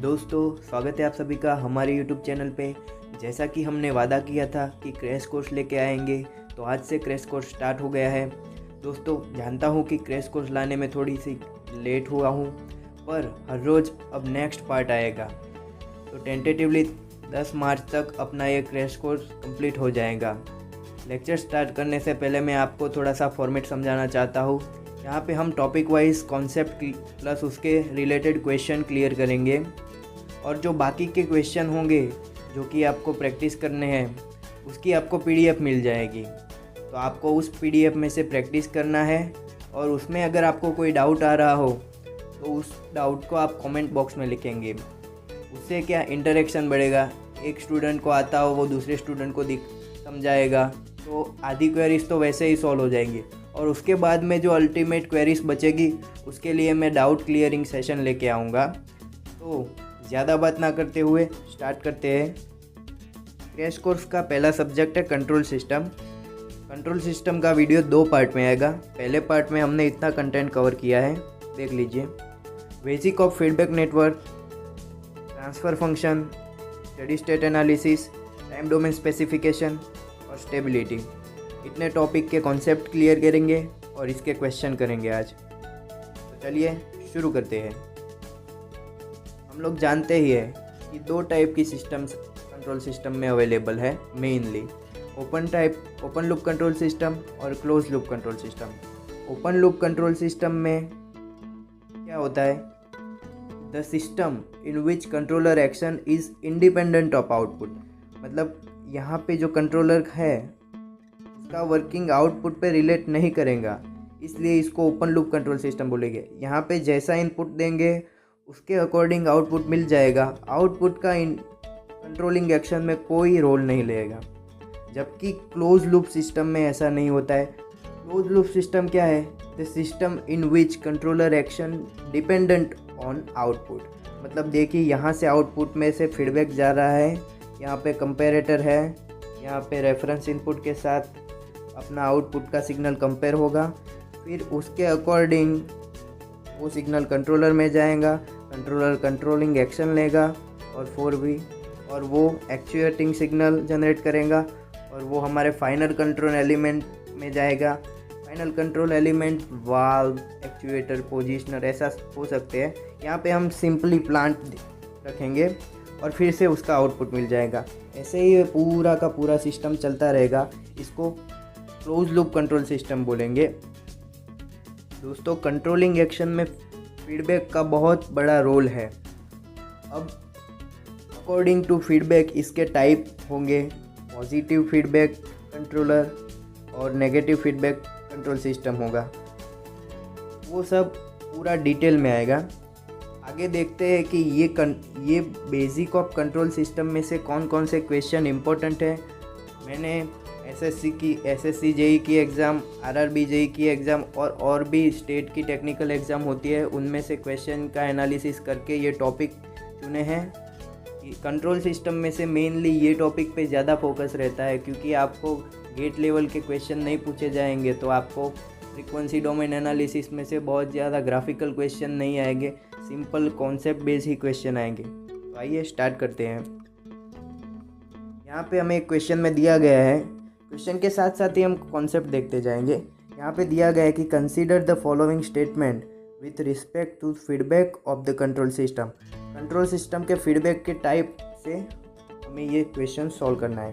दोस्तों, स्वागत है आप सभी का हमारे YouTube चैनल पे। जैसा कि हमने वादा किया था कि क्रैश कोर्स लेके आएंगे, तो आज से क्रैश कोर्स स्टार्ट हो गया है। दोस्तों, जानता हूँ कि क्रैश कोर्स लाने में थोड़ी सी लेट हुआ हूँ, पर हर रोज़ अब नेक्स्ट पार्ट आएगा। तो टेंटेटिवली 10 मार्च तक अपना ये क्रैश कोर्स कंप्लीट हो जाएगा। लेक्चर स्टार्ट करने से पहले मैं आपको थोड़ा सा फॉर्मेट समझाना चाहता हूँ। यहाँ पे हम टॉपिक वाइज कॉन्सेप्ट प्लस उसके रिलेटेड क्वेश्चन क्लियर करेंगे, और जो बाकी के क्वेश्चन होंगे जो कि आपको प्रैक्टिस करने हैं, उसकी आपको PDF मिल जाएगी। तो आपको उस PDF में से प्रैक्टिस करना है, और उसमें अगर आपको कोई डाउट आ रहा हो तो उस डाउट को आप कमेंट बॉक्स में लिखेंगे। उससे क्या इंटरेक्शन बढ़ेगा, एक स्टूडेंट को आता हो वो दूसरे स्टूडेंट को समझाएगा, तो आधी क्वेरीज तो वैसे ही सॉल्व हो जाएंगी। और उसके बाद में जो अल्टीमेट क्वेरीज बचेगी उसके लिए मैं डाउट क्लियरिंग सेशन लेके आऊँगा। तो ज़्यादा बात ना करते हुए स्टार्ट करते हैं। क्रैश कोर्स का पहला सब्जेक्ट है कंट्रोल सिस्टम। कंट्रोल सिस्टम का वीडियो 2 पार्ट में आएगा। पहले पार्ट में हमने इतना कंटेंट कवर किया है, देख लीजिए। Basic of feedback network, transfer function, steady state analysis, time domain specification और स्टेबिलिटी, इतने टॉपिक के कॉन्सेप्ट क्लियर करेंगे और इसके क्वेश्चन करेंगे आज। तो चलिए शुरू करते हैं। हम लोग जानते ही है कि 2 टाइप की सिस्टम्स कंट्रोल सिस्टम में अवेलेबल है mainly, open loop control system और close loop control system. Open loop control system में क्या होता है, the system in which controller action is independent of output. मतलब यहाँ पे जो कंट्रोलर है उसका वर्किंग आउटपुट पे रिलेट नहीं करेगा, इसलिए इसको ओपन लूप कंट्रोल सिस्टम बोलेंगे। यहाँ पे जैसा इनपुट देंगे उसके अकॉर्डिंग आउटपुट मिल जाएगा। आउटपुट का कंट्रोलिंग एक्शन में कोई रोल नहीं लेगा। जबकि क्लोज लूप सिस्टम में ऐसा नहीं होता है। क्लोज लूप सिस्टम क्या है, the system in which controller action dependent on output. मतलब देखिए, यहाँ से आउटपुट में से फीडबैक जा रहा है, यहाँ पे कंपेरेटर है, यहाँ पे रेफरेंस इनपुट के साथ अपना आउटपुट का सिग्नल कंपेयर होगा, फिर उसके अकॉर्डिंग वो सिग्नल कंट्रोलर में जाएगा, कंट्रोलर कंट्रोलिंग एक्शन लेगा और वो एक्चुएटिंग सिग्नल जनरेट करेगा, और वो हमारे फाइनल कंट्रोल एलिमेंट में जाएगा। Final control element valve, actuator, positioner ऐसा हो सकते हैं। यहाँ पे हम सिंपली प्लांट रखेंगे और फिर से उसका आउटपुट मिल जाएगा। ऐसे ही पूरा का पूरा सिस्टम चलता रहेगा। इसको क्लोज लूप कंट्रोल सिस्टम बोलेंगे। दोस्तों, कंट्रोलिंग एक्शन में फीडबैक का बहुत बड़ा रोल है। अब अकॉर्डिंग टू फीडबैक इसके टाइप होंगे, पॉजिटिव फीडबैक कंट्रोलर और नेगेटिव फीडबैक कंट्रोल सिस्टम होगा। वो सब पूरा डिटेल में आएगा। आगे देखते हैं कि ये बेसिक ऑफ कंट्रोल सिस्टम में से कौन कौन से क्वेश्चन इंपॉर्टेंट है। मैंने SSC जेई की एग्ज़ाम, RRB जेई की एग्ज़ाम और भी स्टेट की टेक्निकल एग्ज़ाम होती है, उनमें से क्वेश्चन का एनालिसिस करके ये टॉपिक चुने हैं। कंट्रोल सिस्टम में से मेनली ये टॉपिक पे ज़्यादा फोकस रहता है, क्योंकि आपको गेट लेवल के क्वेश्चन नहीं पूछे जाएंगे, तो आपको फ्रीक्वेंसी डोमेन एनालिसिस में से बहुत ज़्यादा ग्राफिकल क्वेश्चन नहीं आएंगे, सिंपल कॉन्सेप्ट बेस्ड ही क्वेश्चन आएंगे। तो आइए स्टार्ट करते हैं। यहाँ पे हमें एक क्वेश्चन में दिया गया है, क्वेश्चन के साथ साथ ही हम कॉन्सेप्ट देखते जाएंगे। यहाँ पे दिया गया है कि consider the following statement with respect to feedback of the control system. Control system के फीडबैक के टाइप से हमें ये क्वेश्चन सॉल्व करना है।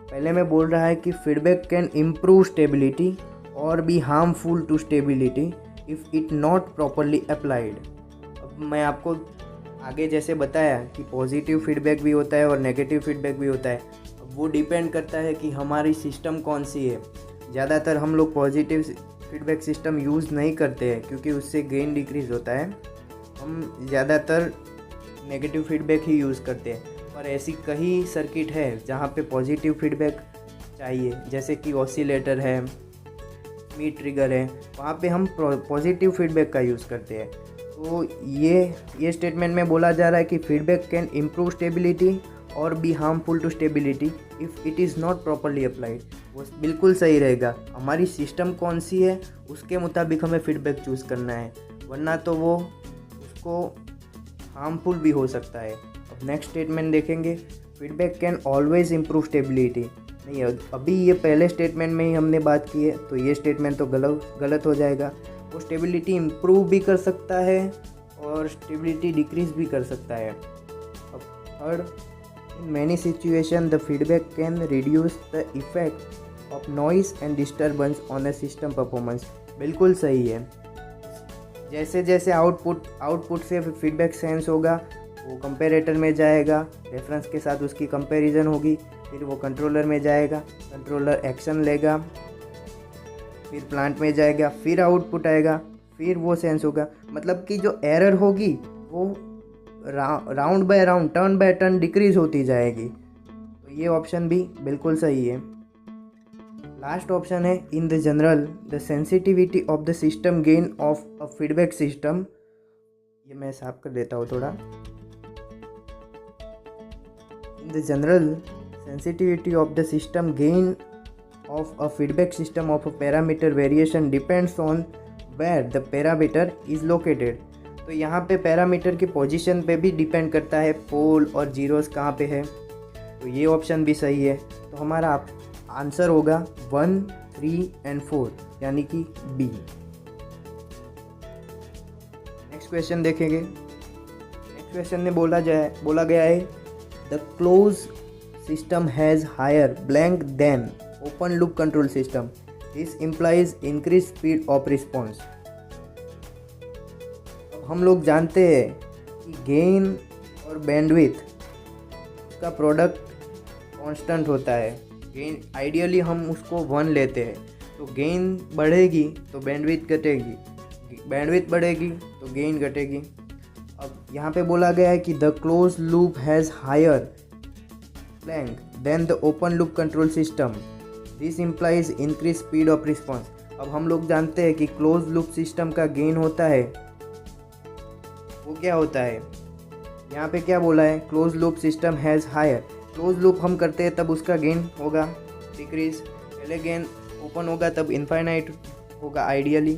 पहले में बोल रहा है कि फीडबैक कैन इम्प्रूव स्टेबिलिटी और be harmful to stability if it not properly applied. अब मैं आपको आगे जैसे बताया कि पॉजिटिव फीडबैक भी होता है और नेगेटिव फीडबैक भी होता है। अब वो डिपेंड करता है कि हमारी सिस्टम कौन सी है। ज़्यादातर हम लोग पॉजिटिव फीडबैक सिस्टम यूज़ नहीं करते हैं, क्योंकि उससे गेन डिक्रीज़ होता है। हम ज़्यादातर नेगेटिव फीडबैक ही यूज़ करते हैं। पर ऐसी कई सर्किट है जहाँ पे पॉजिटिव फीडबैक चाहिए, जैसे कि ऑसिलेटर है, मीट ट्रिगर है, वहाँ पे हम पॉजिटिव फीडबैक का यूज़ करते हैं। तो ये स्टेटमेंट में बोला जा रहा है कि फीडबैक कैन इम्प्रूव स्टेबिलिटी और be harmful to stability if it is not properly applied. वो बिल्कुल सही रहेगा। हमारी सिस्टम कौन सी है उसके मुताबिक हमें फीडबैक चूज़ करना है, वरना तो वो उसको हार्मफुल भी हो सकता है। अब नेक्स्ट स्टेटमेंट देखेंगे, feedback can always improve stability. नहीं, अभी ये पहले स्टेटमेंट में ही हमने बात की है, तो ये स्टेटमेंट तो गलत हो जाएगा। वो स्टेबिलिटी इम्प्रूव भी कर सकता है और स्टेबिलिटी डिक्रीज भी कर सकता है। अब third, in many situation the feedback can reduce the effect of noise and disturbance on a system performance. बिल्कुल सही है। जैसे जैसे आउटपुट से फीडबैक सेंस होगा, वो कंपेरेटर में जाएगा, रेफरेंस के साथ उसकी कंपैरिजन होगी, फिर वो कंट्रोलर में जाएगा, कंट्रोलर एक्शन लेगा, फिर प्लांट में जाएगा, फिर आउटपुट आएगा, फिर वो सेंस होगा। मतलब कि जो एरर होगी वो round bye round, turn by turn decrease होती जाएगी। तो ये ऑप्शन भी बिल्कुल सही है। लास्ट ऑप्शन है, in the general the sensitivity of the system gain of a feedback system. ये मैं साफ कर देता हूँ थोड़ा। In the general sensitivity of the system gain of a feedback system of a parameter variation depends on where the parameter is located। तो यहाँ पे पैरामीटर की पोजीशन पे भी डिपेंड करता है, पोल और जीरोस कहाँ पे है। तो ये ऑप्शन भी सही है। तो हमारा आंसर होगा 1, 3 एंड 4 यानी कि बी। नेक्स्ट क्वेश्चन देखेंगे। नेक्स्ट क्वेश्चन में बोला गया है the close system has higher blank than open loop control system. This implies increased speed of response। अब हम लोग जानते हैं कि गेन और बैंडविड्थ का प्रोडक्ट कांस्टेंट होता है। गेन आइडियली हम उसको 1 लेते हैं, तो गेन बढ़ेगी तो बैंडविड्थ घटेगी, बैंडविड्थ बढ़ेगी तो गेन घटेगी। अब यहाँ पे बोला गया है कि the close loop has higher blank than the open loop control system. This implies increased speed of response। अब हम लोग जानते हैं कि क्लोज लूप सिस्टम का गेन होता है, वो क्या होता है, यहाँ पे क्या बोला है, close loop system has higher. Close loop हम करते हैं तब उसका गेन होगा डिक्रीज, पहले गेन ओपन होगा तब इनफाइनाइट होगा आइडियली।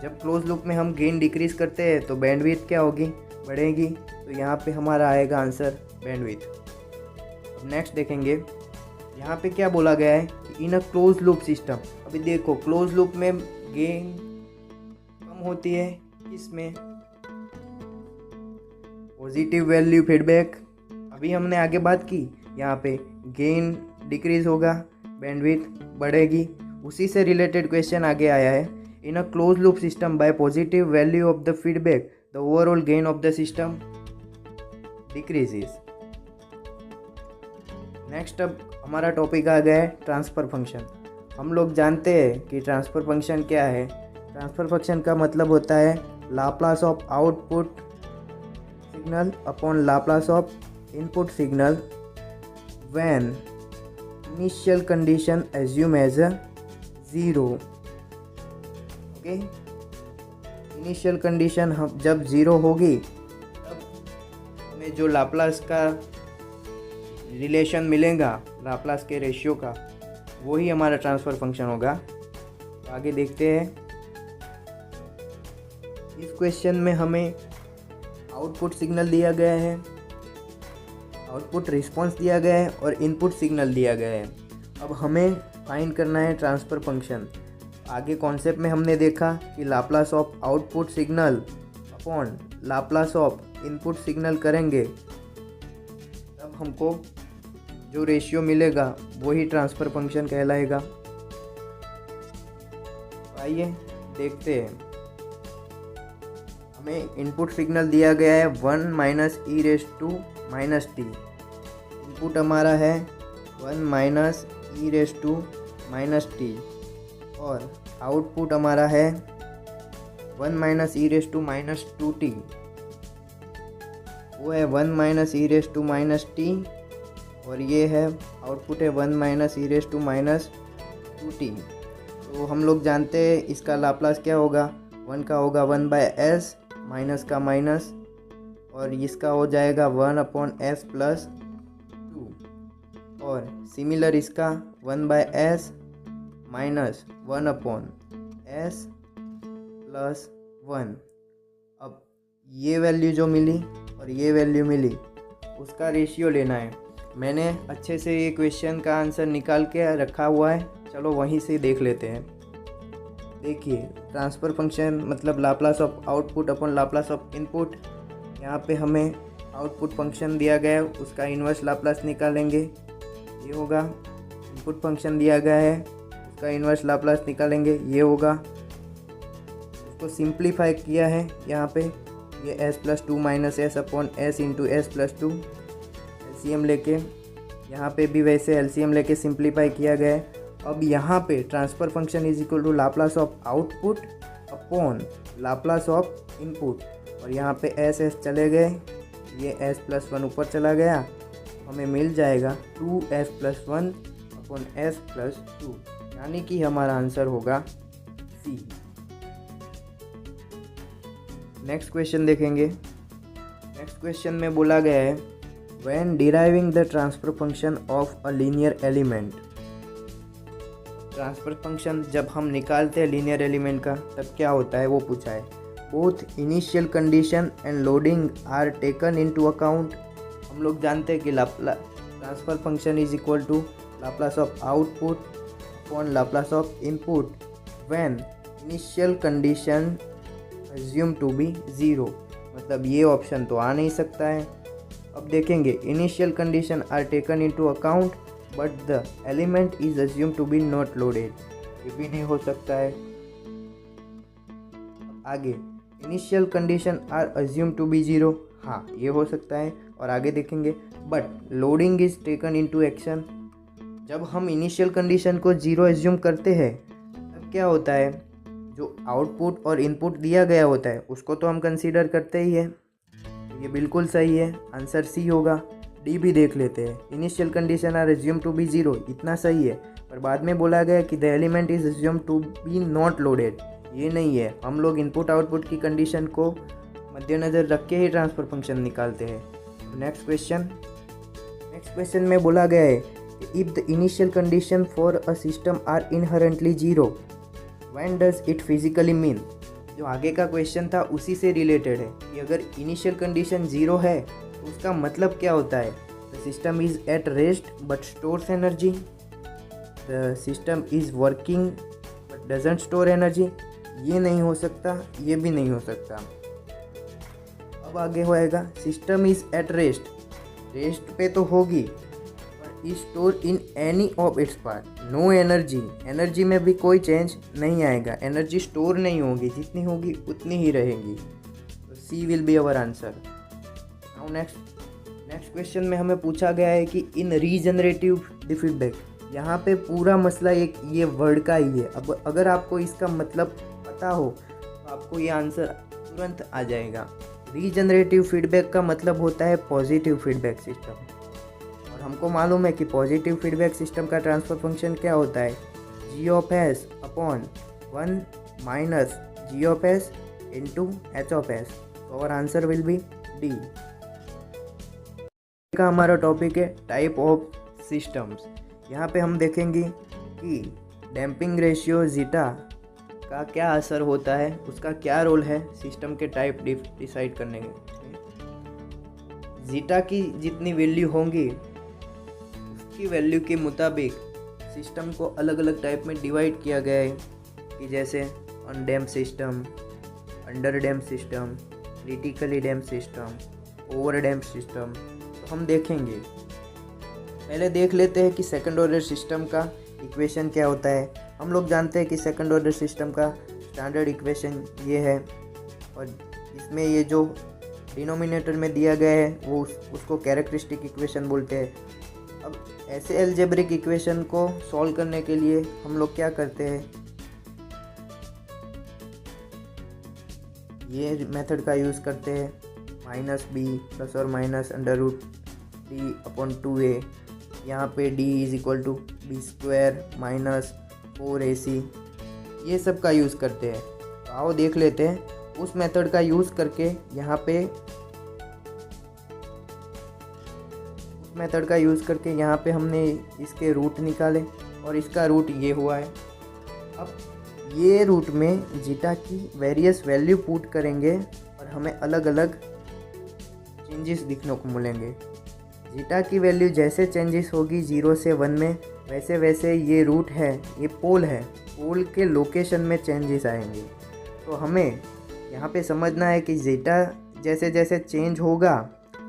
जब क्लोज लूप में हम गेन डिक्रीज करते हैं तो बैंडविड्थ क्या होगी, बढ़ेगी। तो यहाँ पे हमारा आएगा आंसर बैंडविड्थ। नेक्स्ट देखेंगे, यहाँ पे क्या बोला गया है कि इन अ क्लोज लूप सिस्टम। अभी देखो क्लोज लूप में गेन कम होती है, इसमें पॉजिटिव वैल्यू फीडबैक। अभी हमने आगे बात की, यहाँ पे गेन डिक्रीज होगा, बैंडविड्थ बढ़ेगी। उसी से रिलेटेड क्वेश्चन आगे आया है, in a close loop system by positive value of the feedback the overall gain of the system decreases. Next अब हमारा टॉपिक आ गया है ट्रांसफ़र फंक्शन। हम लोग जानते हैं कि ट्रांसफ़र फंक्शन क्या है। ट्रांसफ़र फंक्शन का मतलब होता है Laplace of output signal upon Laplace of input signal when initial condition assume as 0। Okay, initial condition हम जब 0 होगी तब हमें जो लाप्लास का रिलेशन मिलेगा, लाप्लास के रेशियो का, वही हमारा ट्रांसफ़र फंक्शन होगा। तो आगे देखते हैं। इस क्वेश्चन में हमें आउटपुट सिग्नल दिया गया है, आउटपुट रिस्पांस दिया गया है और इनपुट सिग्नल दिया गया है। अब हमें फाइंड करना है ट्रांसफ़र फंक्शन। आगे कॉन्सेप्ट में हमने देखा कि Laplace of output signal upon Laplace of input signal करेंगे तब हमको जो रेशियो मिलेगा वही ट्रांसफ़र फंक्शन कहलाएगा। आइए देखते हैं। हमें इनपुट सिग्नल दिया गया है 1 - e⁻⁻t। इनपुट हमारा है 1 - e⁻⁻t और आउटपुट हमारा है 1 - e⁻⁻2t। वो है 1 - e⁻⁻t और ये है आउटपुट है 1 - e⁻⁻2t। तो हम लोग जानते हैं इसका लाप्लास क्या होगा, 1 का होगा 1/s, माइनस का माइनस, और इसका हो जाएगा 1/s + 2, और सिमिलर इसका 1/s माइनस 1/s + 1। अब ये वैल्यू जो मिली और ये वैल्यू मिली उसका रेशियो लेना है। मैंने अच्छे से ये क्वेश्चन का आंसर निकाल के रखा हुआ है, चलो वहीं से देख लेते हैं। देखिए, ट्रांसफ़र फंक्शन मतलब Laplace of output upon Laplace of input. यहाँ पे हमें आउटपुट फंक्शन दिया गया है, उसका इन्वर्स लाप्लास निकालेंगे, ये होगा। इनपुट फंक्शन दिया गया है, उसका इन्वर्स लाप्लास निकालेंगे, ये होगा। उसको सिंप्लीफाई किया है यहाँ पे, ये s+2 minus S upon S into s+2 LCM लेके, यहाँ पे भी वैसे एलसीएम लेके सिंप्लीफाई किया गया है। अब यहाँ पे transfer function is equal to Laplace of output upon Laplace of input, और यहाँ पे s चले गए, ये s+1 ऊपर चला गया, हमें मिल जाएगा 2s+1 अपॉन s+2, यानी कि हमारा आंसर होगा सी। नेक्स्ट क्वेश्चन देखेंगे। नेक्स्ट क्वेश्चन में बोला गया है when deriving the transfer function of a linear element. Transfer function जब हम निकालते हैं लीनियर एलिमेंट का तब क्या होता है वो पूछा है। Both initial condition and loading are taken into account. हम लोग जानते हैं कि transfer function is equal to Laplace of output upon Laplace of input when initial condition assume to be 0। मतलब ये ऑप्शन तो आ नहीं सकता है। अब देखेंगे, initial condition are taken into account but the element is assumed to be not loaded, ये भी नहीं हो सकता है। आगे, initial condition are assumed to be 0, हाँ ये हो सकता है। और आगे देखेंगे, but loading is taken into action. जब हम इनिशियल कंडीशन को 0 एज्यूम करते हैं तब क्या होता है, जो आउटपुट और इनपुट दिया गया होता है उसको तो हम कंसीडर करते ही है, तो ये बिल्कुल सही है, आंसर सी होगा। डी भी देख लेते हैं, initial condition are assumed to be 0, इतना सही है, पर बाद में बोला गया कि the element is assumed to be not loaded, ये नहीं है। हम लोग इनपुट आउटपुट की कंडीशन को मद्देनज़र रख के ही ट्रांसफर फंक्शन निकालते हैं। नेक्स्ट क्वेश्चन में बोला गया है if the initial condition for a system are inherently 0 when does it physically mean. जो आगे का क्वेश्चन था उसी से रिलेटेड है कि अगर इनिशियल कंडीशन 0 है तो उसका मतलब क्या होता है। The system is at rest but stores energy, the system is working but doesn't store energy, ये नहीं हो सकता, ये भी नहीं हो सकता। अब आगे होएगा, system is at rest, rest पे तो होगी, पर is store in any of its part, no energy, energy में भी कोई चेंज नहीं आएगा, एनर्जी स्टोर नहीं होगी, जितनी होगी उतनी ही रहेगी। तो C will be our answer. Now next question में हमें पूछा गया है कि इन रीजनरेटिव फीडबैक, यहाँ पे पूरा मसला एक ये वर्ड का ही है। अब अगर आपको इसका मतलब पता हो तो आपको ये आंसर तुरंत आ जाएगा। रीजनरेटिव फीडबैक का मतलब होता है पॉजिटिव फीडबैक सिस्टम, और हमको मालूम है कि पॉजिटिव फीडबैक सिस्टम का ट्रांसफर फंक्शन क्या होता है, g of s upon 1 minus g of s into h of s। तो our answer will be D. का हमारा टॉपिक है टाइप ऑफ सिस्टम्स। यहाँ पे हम देखेंगे कि डैम्पिंग रेशियो जीटा का क्या असर होता है, उसका क्या रोल है सिस्टम के टाइप डिसाइड करने के। जीटा की जितनी वैल्यू होंगी उसकी वैल्यू के मुताबिक सिस्टम को अलग अलग टाइप में डिवाइड किया गया है, कि जैसे undamped system, under damp system, critically damp system, over damp system. तो हम देखेंगे, पहले देख लेते हैं कि सेकंड ऑर्डर सिस्टम का इक्वेशन क्या होता है। हम लोग जानते हैं कि सेकंड ऑर्डर सिस्टम का स्टैंडर्ड इक्वेशन ये है, और इसमें ये जो डिनोमिनेटर में दिया गया है वो उसको कैरेक्टरिस्टिक इक्वेशन बोलते हैं। अब ऐसे एल्जेब्रिक इक्वेशन को सॉल्व करने के लिए हम लोग क्या करते हैं, ये मेथड का यूज़ करते हैं, -b प्लस और माइनस √d/2a। यहाँ पे d is equal to b² minus 4ac, ये सब का यूज़ करते हैं। तो आओ देख लेते हैं उस मेथड का यूज़ करके। यहाँ पे हमने इसके रूट निकाले और इसका रूट ये हुआ है। अब ये रूट में जीटा की वेरियस वैल्यू पुट करेंगे और और हमें अलग अलग चेंजेस दिखने को मिलेंगे। जीटा की वैल्यू जैसे चेंजेस होगी 0 से 1 में, वैसे वैसे ये रूट है, ये पोल है, पोल के लोकेशन में चेंजेस आएंगे। तो हमें यहाँ पे समझना है कि जीटा जैसे जैसे चेंज होगा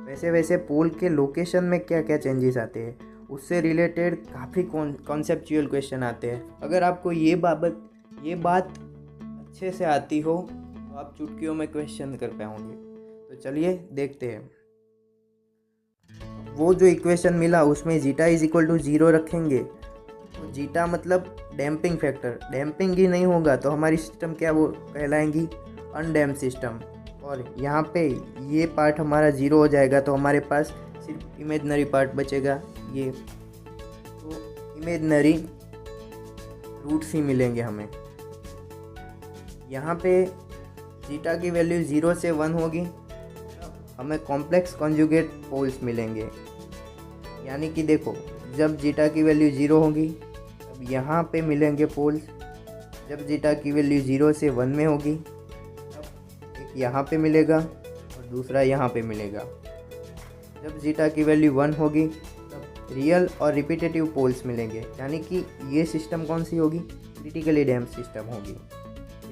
वैसे वैसे पोल के लोकेशन में क्या क्या चेंजेस आते हैं, उससे रिलेटेड काफ़ी कॉन्सेप्चुअल क्वेश्चन आते हैं। अगर आपको ये बात अच्छे से आती हो तो आप चुटकियों में क्वेश्चन कर पाओगे। तो चलिए देखते हैं। वो जो इक्वेशन मिला उसमें जीटा इज इक्वल टू 0 रखेंगे, तो जीटा मतलब डैम्पिंग फैक्टर, डैम्पिंग ही नहीं होगा तो हमारी सिस्टम क्या वो कहलाएंगी, अनडैम्प सिस्टम। और यहाँ पे ये पार्ट हमारा 0 हो जाएगा तो हमारे पास सिर्फ इमेजनरी पार्ट बचेगा, ये तो इमेजनरी रूट्स ही मिलेंगे हमें। यहाँ पे जीटा की वैल्यू 0 से 1 होगी, हमें कॉम्प्लेक्स कॉन्जुगेट पोल्स मिलेंगे। यानी कि देखो, जब जीटा की वैल्यू 0 होगी तब यहाँ पे मिलेंगे पोल्स, जब जीटा की वैल्यू 0 से 1 में होगी तब एक यहाँ पे मिलेगा और दूसरा यहाँ पे मिलेगा। जब जीटा की वैल्यू 1 होगी तब रियल और रिपीटेटिव पोल्स मिलेंगे। यानी कि ये सिस्टम कौन सी होगी, क्रिटिकली डैम्प्ड सिस्टम होगी।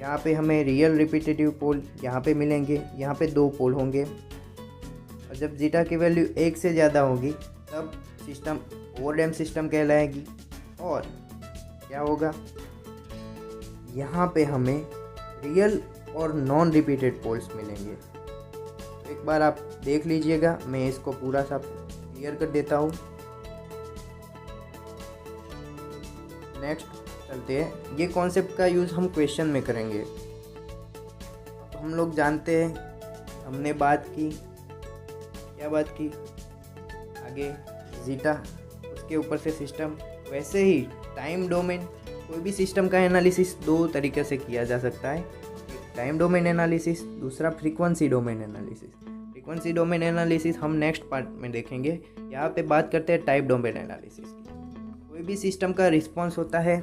यहाँ पे हमें रियल रिपीटेटिव पोल यहाँ पे मिलेंगे, यहाँ पे 2 पोल होंगे। और जब जीटा की वैल्यू 1 से ज़्यादा होगी तब सिस्टम ओवरडैम्प सिस्टम कहलाएगी। और क्या होगा, यहाँ पे हमें रियल और नॉन रिपीटेड पोल्स मिलेंगे। तो एक बार आप देख लीजिएगा, मैं इसको पूरा सा क्लियर कर देता हूँ। नेक्स्ट चलते हैं, ये कॉन्सेप्ट का यूज़ हम क्वेश्चन में करेंगे। तो हम लोग जानते हैं, हमने बात की, क्या बात की, आगे जीटा, उसके ऊपर से सिस्टम। वैसे ही टाइम डोमेन, कोई भी सिस्टम का एनालिसिस 2 तरीके से किया जा सकता है, एक टाइम डोमेन एनालिसिस, दूसरा frequency domain analysis. Frequency domain analysis हम नेक्स्ट पार्ट में देखेंगे। यहाँ पे बात करते हैं टाइम डोमेन एनालिसिस की। कोई भी सिस्टम का रिस्पॉन्स होता है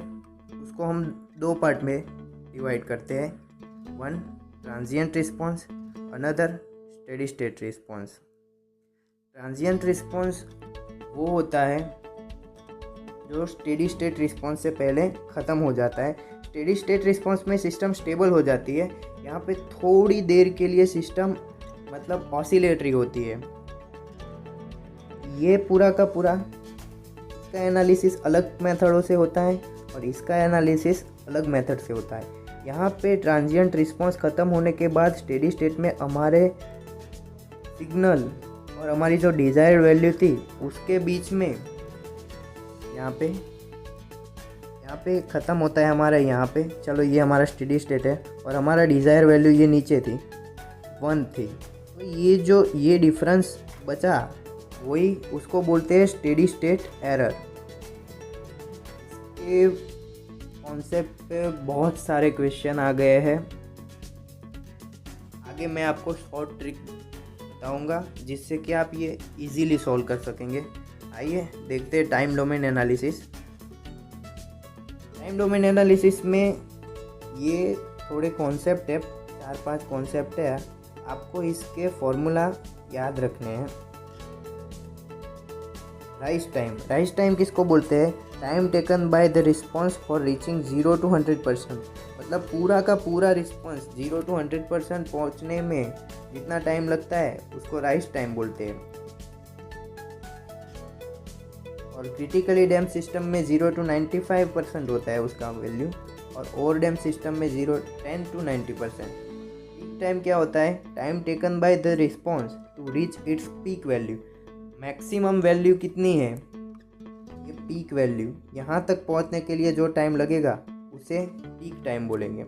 उसको हम 2 पार्ट में डिवाइड करते हैं, 1 transient response, another steady state response. Transient response वो होता है जो स्टेडी स्टेट रिस्पॉन्स से पहले ख़त्म हो जाता है। स्टेडी स्टेट रिस्पॉन्स में सिस्टम स्टेबल हो जाती है, यहाँ पे थोड़ी देर के लिए सिस्टम मतलब ऑसिलेटरी होती है। ये पूरा का पूरा, इसका एनालिसिस अलग मेथडों से होता है और इसका एनालिसिस अलग मेथड से होता है। यहाँ पे ट्रांजिएंट रिस्पॉन्स ख़त्म होने के बाद स्टेडी स्टेट में हमारे सिग्नल और हमारी जो डिज़ायर्ड वैल्यू थी उसके बीच में यहाँ पे ख़त्म होता है हमारा, यहाँ पे चलो ये हमारा स्टेडी स्टेट है और हमारा डिज़ायर वैल्यू ये नीचे थी, 1 थी। तो ये डिफरेंस बचा, वही उसको बोलते हैं स्टेडी स्टेट एरर। इसके कॉन्सेप्ट पे बहुत सारे क्वेश्चन आ गए हैं, आगे मैं आपको शॉर्ट ट्रिक बताऊंगा जिससे कि आप ये इजीली सॉल्व कर सकेंगे। आइए देखते हैं time domain analysis. Time domain analysis में ये थोड़े कॉन्सेप्ट है, 4-5 कॉन्सेप्ट है, आपको इसके फॉर्मूला याद रखने हैं। राइज टाइम किसको बोलते हैं, time taken by the response for reaching 0 to 100%। मतलब पूरा का पूरा रिस्पॉन्स 0 to 100% पहुँचने में जितना टाइम लगता है उसको राइज टाइम बोलते हैं। और क्रिटिकली डैम्प्ड सिस्टम में 0 to 95% होता है उसका वैल्यू, और ओवर डैम्प्ड सिस्टम में 10 to 90%। पीक टाइम क्या होता है, time taken by the response to reach its peak value. Maximum value कितनी है, ये पीक वैल्यू, यहाँ तक पहुँचने के लिए जो टाइम लगेगा उसे पीक टाइम बोलेंगे।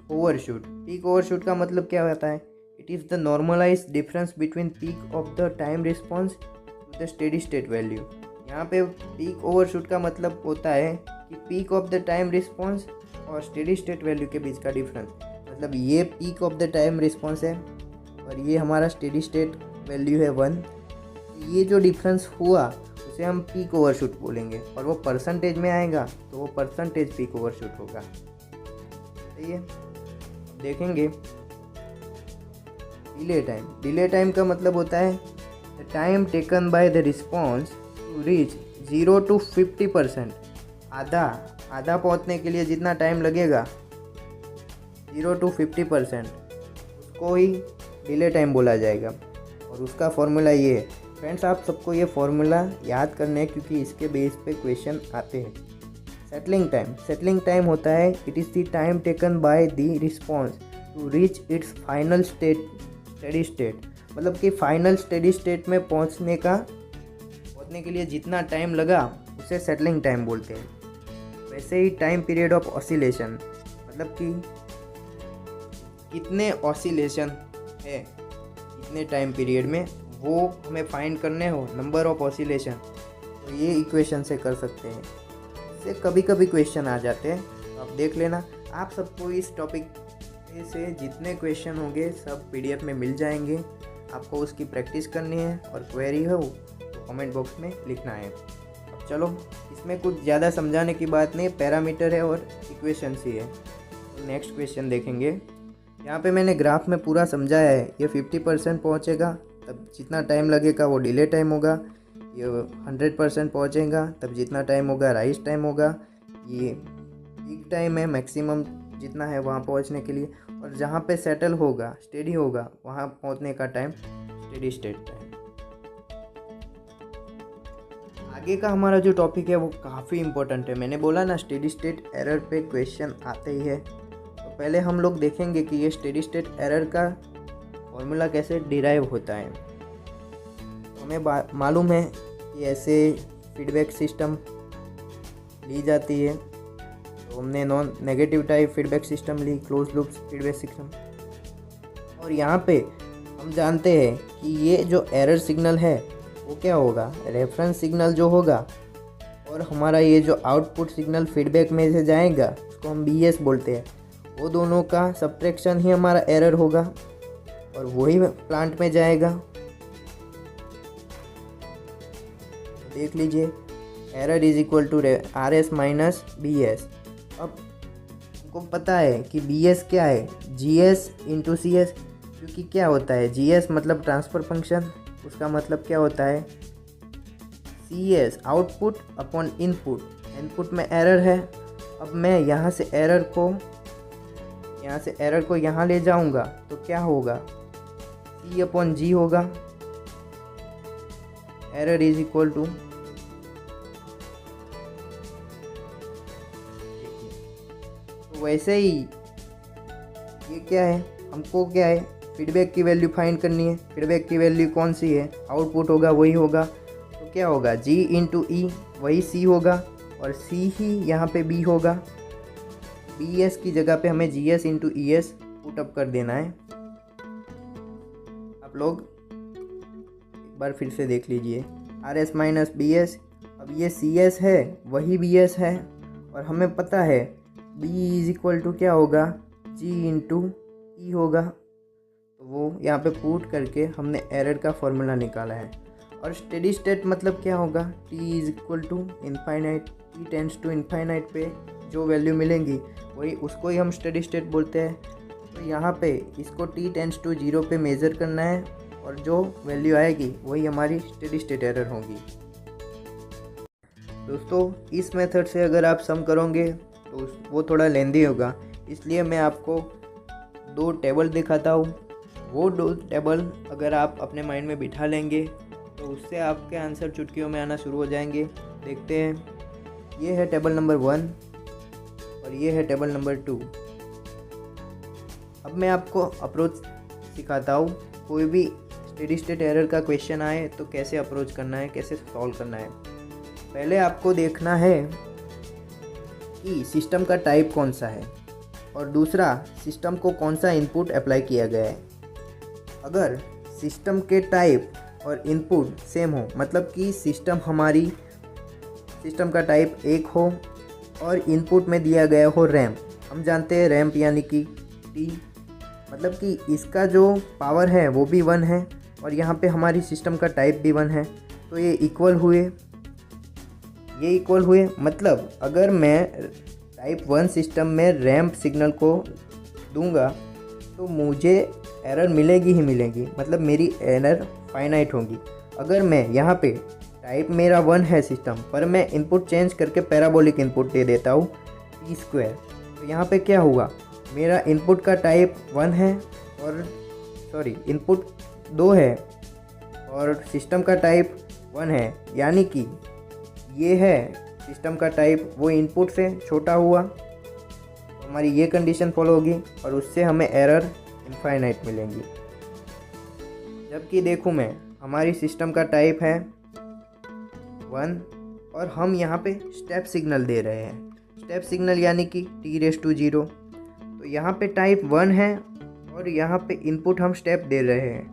पीक ओवरशूट का मतलब क्या होता है, it is the normalized difference between peak of the time response to the steady state value. यहाँ पे पीक ओवरशूट का मतलब होता है कि peak of the time response और स्टेडी स्टेट वैल्यू के बीच का डिफरेंस। मतलब ये peak of the time response है और ये हमारा स्टेडी स्टेट वैल्यू है 1। ये जो डिफरेंस हुआ उसे हम पीक ओवरशूट बोलेंगे, और वो परसेंटेज में आएगा तो वो परसेंटेज पीक ओवरशूट होगा। सही है, देखेंगे डिले टाइम का मतलब होता है the time taken by the response to reach 0 to 50%। आधा पहुंचने के लिए जितना टाइम लगेगा 0 to 50%, उसको ही डिले टाइम बोला जाएगा। और उसका फॉर्मूला ये है फ्रेंड्स, आप सबको ये फॉर्मूला याद करना है क्योंकि इसके बेस पे क्वेश्चन आते हैं। सेटलिंग टाइम होता है it is the time taken by the response to reach its final steady state. मतलब कि फाइनल स्टेडी स्टेट में पहुंचने के लिए जितना टाइम लगा उसे सेटलिंग टाइम बोलते हैं। वैसे ही टाइम पीरियड ऑफ ऑसिलेशन, मतलब कि कितने ऑसिलेशन है इतने टाइम पीरियड में, वो हमें फाइंड करने हो नंबर ऑफ ऑसिलेशन, तो ये इक्वेशन से कर सकते हैं। इससे कभी कभी क्वेश्चन आ जाते हैं, तो आप देख लेना। आप सबको इस टॉपिक से जितने क्वेश्चन होंगे सब पीडीएफ में मिल जाएंगे। आपको उसकी प्रैक्टिस करनी है और क्वेरी हो तो कमेंट बॉक्स में लिखना है। अब चलो, इसमें कुछ ज़्यादा समझाने की बात नहीं, पैरामीटर है और इक्वेशंस ही है। तो नेक्स्ट क्वेश्चन देखेंगे। यहाँ पे मैंने ग्राफ में पूरा समझाया है। ये 50% पहुँचेगा तब जितना टाइम लगेगा वो डिले टाइम होगा। ये 100% पहुँचेगा तब जितना टाइम होगा राइज टाइम होगा। ये पीक टाइम है, मैक्सिमम जितना है वहाँ पहुँचने के लिए। और जहाँ पे सेटल होगा, स्टेडी होगा, वहाँ पहुँचने का टाइम स्टेडी स्टेट टाइम। आगे का हमारा जो टॉपिक है वो काफ़ी इम्पोर्टेंट है। मैंने बोला ना स्टेडी स्टेट एरर पे क्वेश्चन आते ही है। तो पहले हम लोग देखेंगे कि ये स्टेडी स्टेट एरर का फॉर्मूला कैसे डिराइव होता है। तो हमें मालूम है कि ऐसे फीडबैक सिस्टम ली जाती है। तो हमने non negative type feedback system ली, क्लोज लूप फीडबैक सिस्टम। और यहाँ पे हम जानते हैं कि ये जो एरर सिग्नल है वो क्या होगा, रेफरेंस सिग्नल जो होगा, और हमारा ये जो आउटपुट सिग्नल फीडबैक में से जाएगा उसको हम BS बोलते हैं। वो दोनों का सब्ट्रैक्शन ही हमारा एरर होगा और वही प्लांट में जाएगा। तो देख लीजिए, error is equal to RS minus BS। अब हमको पता है कि BS क्या है, GS इंटू CS। क्योंकि क्या होता है, GS मतलब ट्रांसफ़र फंक्शन, उसका मतलब क्या होता है CS आउटपुट अपॉन इनपुट में एरर है। अब मैं यहाँ से एरर को यहाँ ले जाऊँगा तो क्या होगा, C अपॉन G होगा। एरर इज इक्वल टू, तो वैसे ही ये क्या है, हमको क्या है फीडबैक की वैल्यू फाइंड करनी है। फीडबैक की वैल्यू कौन सी है, आउटपुट होगा वही होगा। तो क्या होगा, G इंटू E वही C होगा और C ही यहाँ पे B होगा। BS की जगह पे हमें GS इंटू ES पुटअप कर देना है। आप लोग एक बार फिर से देख लीजिए, RS माइनस BS। अब ये CS है वही BS है और हमें पता है B इज इक्वल टू क्या होगा, G इंटू E होगा। तो वो यहाँ पे पुट करके हमने एरर का फॉर्मूला निकाला है। और स्टेडी स्टेट मतलब क्या होगा, T is equal to infinite, T tends to infinite पे जो वैल्यू मिलेंगी वही, उसको ही हम स्टेडी स्टेट बोलते हैं। तो यहाँ पे इसको T टेंड्स टू 0 पे मेज़र करना है और जो वैल्यू आएगी वही हमारी स्टेडी स्टेट एरर होगी। दोस्तों, इस मेथड से अगर आप सम करोगे तो वो थोड़ा लेंदी होगा, इसलिए मैं आपको 2 टेबल दिखाता हूँ। वो 2 टेबल अगर आप अपने माइंड में बिठा लेंगे तो उससे आपके आंसर चुटकियों में आना शुरू हो जाएंगे। देखते हैं, ये है टेबल नंबर 1 और ये है टेबल नंबर 2। अब मैं आपको अप्रोच सिखाता हूँ। कोई भी स्टेडी स्टेट एरर का क्वेश्चन आए तो कैसे अप्रोच करना है, कैसे सॉल्व करना है। पहले आपको देखना है कि सिस्टम का टाइप कौन सा है और दूसरा सिस्टम को कौन सा इनपुट अप्लाई किया गया है। अगर सिस्टम के टाइप और इनपुट सेम हो, मतलब कि सिस्टम का टाइप 1 हो और इनपुट में दिया गया हो रैम्प। हम जानते हैं रैम्प यानी कि T, मतलब कि इसका जो पावर है वो भी 1 है और यहाँ पे हमारी सिस्टम का टाइप भी 1 है। तो ये इक्वल हुए। मतलब अगर मैं टाइप 1 सिस्टम में रैम्प सिग्नल को दूंगा तो मुझे एरर मिलेगी ही मिलेगी, मतलब मेरी एरर फाइनाइट होगी। अगर मैं यहाँ पे टाइप मेरा 1 है सिस्टम पर मैं इनपुट चेंज करके पैराबोलिक इनपुट दे देता हूँ t², तो यहाँ पे क्या हुआ, मेरा इनपुट का टाइप 1 है और इनपुट 2 है और सिस्टम का टाइप 1 है, यानी कि ये है सिस्टम का टाइप, वो इनपुट से छोटा हुआ, हमारी ये कंडीशन फॉलो होगी और उससे हमें एरर इनफाइनाइट मिलेंगी। जबकि देखूँ मैं, हमारी सिस्टम का टाइप है 1 और हम यहाँ पे स्टेप सिग्नल दे रहे हैं, स्टेप सिग्नल यानी कि t⁻0। तो यहाँ पे टाइप 1 है और यहाँ पे इनपुट हम स्टेप दे रहे हैं,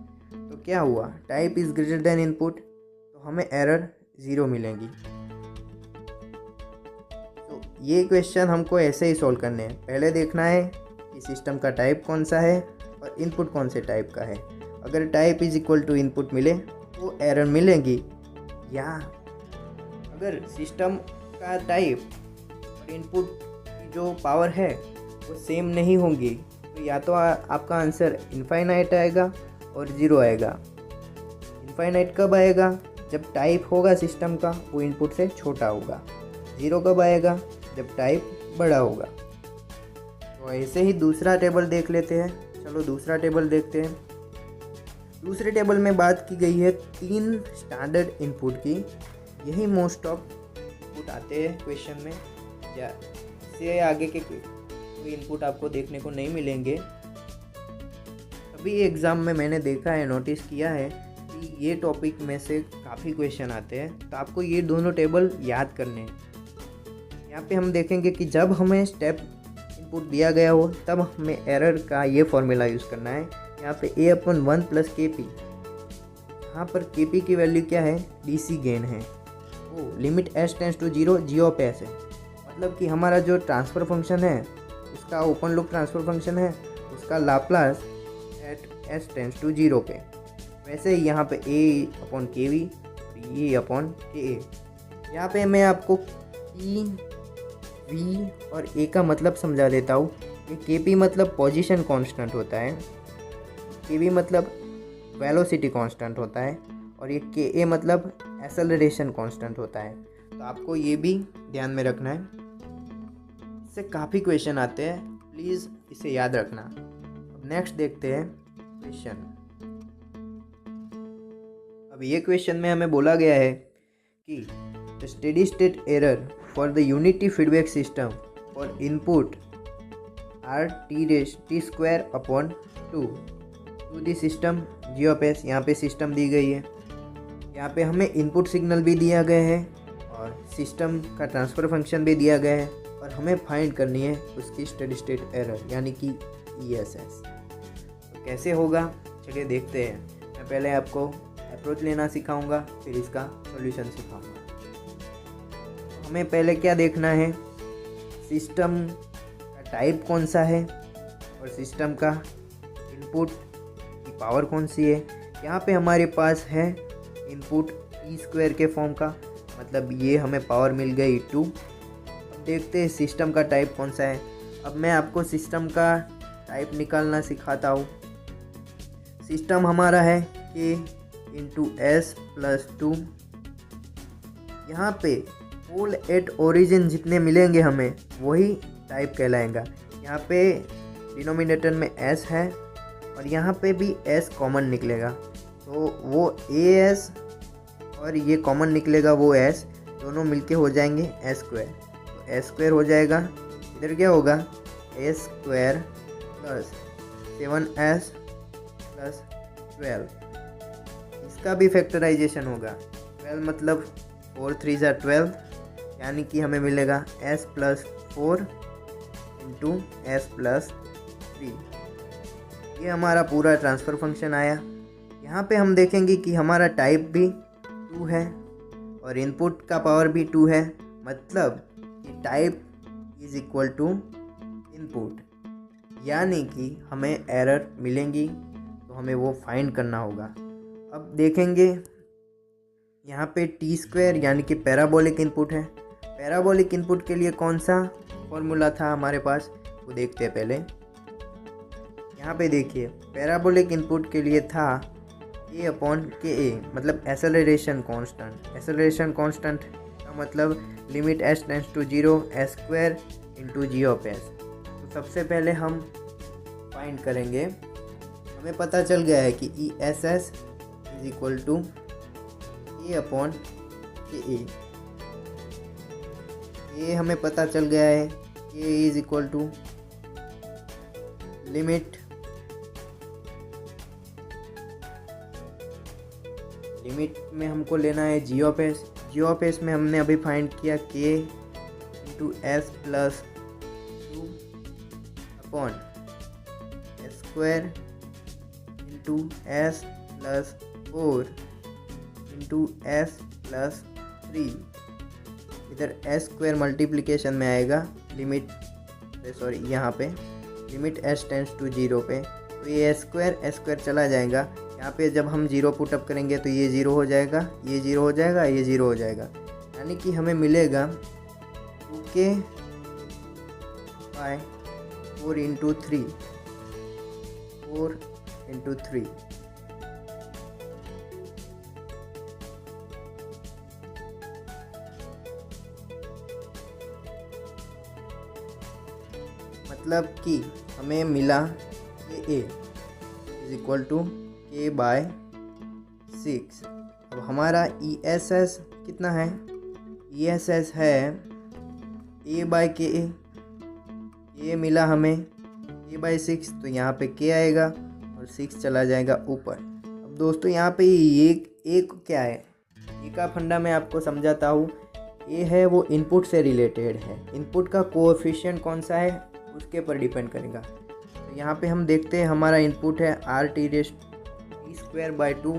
तो क्या हुआ, type is greater than input, तो हमें एरर 0 मिलेगी। तो ये क्वेश्चन हमको ऐसे ही सॉल्व करने हैं। पहले देखना है कि सिस्टम का टाइप कौन सा है और इनपुट कौन से टाइप का है। अगर type is equal to input मिले तो एरर मिलेगी, या अगर सिस्टम का टाइप और इनपुट की जो पावर है वो सेम नहीं होंगी तो या तो आपका आंसर इनफाइनाइट आएगा और 0 आएगा। इनफाइनाइट कब आएगा, जब टाइप होगा सिस्टम का वो इनपुट से छोटा होगा। 0 कब आएगा, जब टाइप बड़ा होगा। तो ऐसे ही दूसरा टेबल देख लेते हैं। चलो दूसरा टेबल देखते हैं। दूसरे टेबल में बात की गई है 3 स्टैंडर्ड इनपुट की। यही मोस्ट ऑफ इनपुट आते हैं क्वेश्चन में, या इससे आगे के कोई इनपुट आपको देखने को नहीं मिलेंगे। अभी एग्ज़ाम में मैंने देखा है, नोटिस किया है कि ये टॉपिक में से काफ़ी क्वेश्चन आते हैं, तो आपको ये दोनों टेबल याद करने हैं। यहाँ पे हम देखेंगे कि जब हमें स्टेप इनपुट दिया गया हो तब हमें एरर का ये फॉर्मूला यूज़ करना है। यहाँ पे a/1 + kp, यहाँ पर kp की वैल्यू क्या है, डीसी गेन है, वो limit s tends to 0 g of s है। मतलब कि हमारा जो ट्रांसफ़र फंक्शन है उसका ओपन लूप ट्रांसफ़र फंक्शन है, उसका Laplace at s tends to 0 पे। वैसे ही यहाँ पे a/kv, a/ka। यहाँ पे मैं आपको p, v और a का मतलब समझा देता हूँ। ये kp मतलब पोजीशन कांस्टेंट होता है, kv मतलब वेलोसिटी कांस्टेंट होता है और ये ka मतलब एक्सेलरेशन कांस्टेंट होता है। तो आपको ये भी ध्यान में रखना है। इससे काफ़ी क्वेश्चन आते हैं, प्लीज़ इसे याद रखना। अब नेक्स्ट देखते हैं क्वेश्चन। अब ये क्वेश्चन में हमें बोला गया है कि the steady state error for the unity feedback system for input are t²/2 to the system g of s। यहाँ पे सिस्टम दी गई है, यहाँ पे हमें इनपुट सिग्नल भी दिया गया है और सिस्टम का ट्रांसफ़र फंक्शन भी दिया गया है और हमें फाइंड करनी है उसकी स्टेडी स्टेट एरर यानी कि ESS। तो कैसे होगा, चलिए देखते हैं। मैं पहले आपको अप्रोच लेना सिखाऊंगा, फिर इसका सॉल्यूशन सिखाऊंगा। हमें पहले क्या देखना है, सिस्टम का टाइप कौन सा है और सिस्टम का इनपुट की पावर कौन सी है। यहाँ पे हमारे पास है इनपुट t² के फॉर्म का, मतलब ये हमें पावर मिल गई 2। अब देखते हैं सिस्टम का टाइप कौन सा है। अब मैं आपको सिस्टम का टाइप निकालना सिखाता हूँ। सिस्टम हमारा है k × s + 2। यहाँ पे पोल एट ओरिजिन जितने मिलेंगे हमें वही टाइप कहलाएगा। यहाँ पे डिनोमिनेटर में s है और यहाँ पे भी s कॉमन निकलेगा, तो वो as और ये कॉमन निकलेगा वो s, दोनों मिलके हो जाएंगे s²। तो s² हो जाएगा, इधर क्या होगा s² + 7s + 12। इसका भी फैक्टराइजेशन होगा। 12 मतलब 4 3 = 12, यानी कि हमें मिलेगा s + 4 × s + 3। ये हमारा पूरा ट्रांसफ़र फंक्शन आया। यहाँ पे हम देखेंगे कि हमारा टाइप भी 2 है और इनपुट का पावर भी 2 है, मतलब कि type is equal to input, यानी कि हमें एरर मिलेंगी, तो हमें वो फाइंड करना होगा। अब देखेंगे यहाँ पे t² यानी कि पैराबोलिक इनपुट है। पैराबोलिक इनपुट के लिए कौन सा फॉर्मूला था हमारे पास, वो देखते हैं पहले। यहाँ पे देखिए पैराबोलिक इनपुट के लिए था a अपॉन के ए, मतलब एसेलरेशन कांस्टेंट। एसेलरेशन कांस्टेंट का मतलब limit s tends to 0 s square into G of S. तो सबसे पहले हम फाइंड करेंगे, हमें पता चल गया है कि E S S is equal to A upon के ए हमें पता चल गया है कि A is equal to limit में हमको लेना है G of S. G of S में हमने अभी फाइंड किया के into S plus 2 upon S square into S plus 4 into S plus 3। इधर एस स्क्वायर मल्टीप्लिकेशन में आएगा लिमिट, सॉरी यहाँ पे लिमिट एस टेंड्स टू 0 पे, तो ये एस स्क्वायर चला जाएगा। यहाँ पे जब हम 0 पुट अप करेंगे तो ये 0 हो जाएगा, ये 0 हो जाएगा, ये 0 हो जाएगा, यानी कि हमें मिलेगा 2k बाय 4 इंटू 3, 4 इंटू 3। मतलब कि हमें मिला कि a इज इक्वल टू के बाय 6। अब हमारा ई एस एस कितना है, ई एस एस है ए बाय के ए मिला हमें ए बाय 6, तो यहाँ पे के आएगा और 6 चला जाएगा ऊपर। अब दोस्तों यहाँ पे ये क्या है, ए का फंडा मैं आपको समझाता हूँ। ए है वो इनपुट से रिलेटेड है, इनपुट का कोएफिशिएंट कौन सा है उसके पर डिपेंड करेगा। तो यहाँ पे हम देखते हैं हमारा इनपुट है आर टी स्क्वायर बाय 2।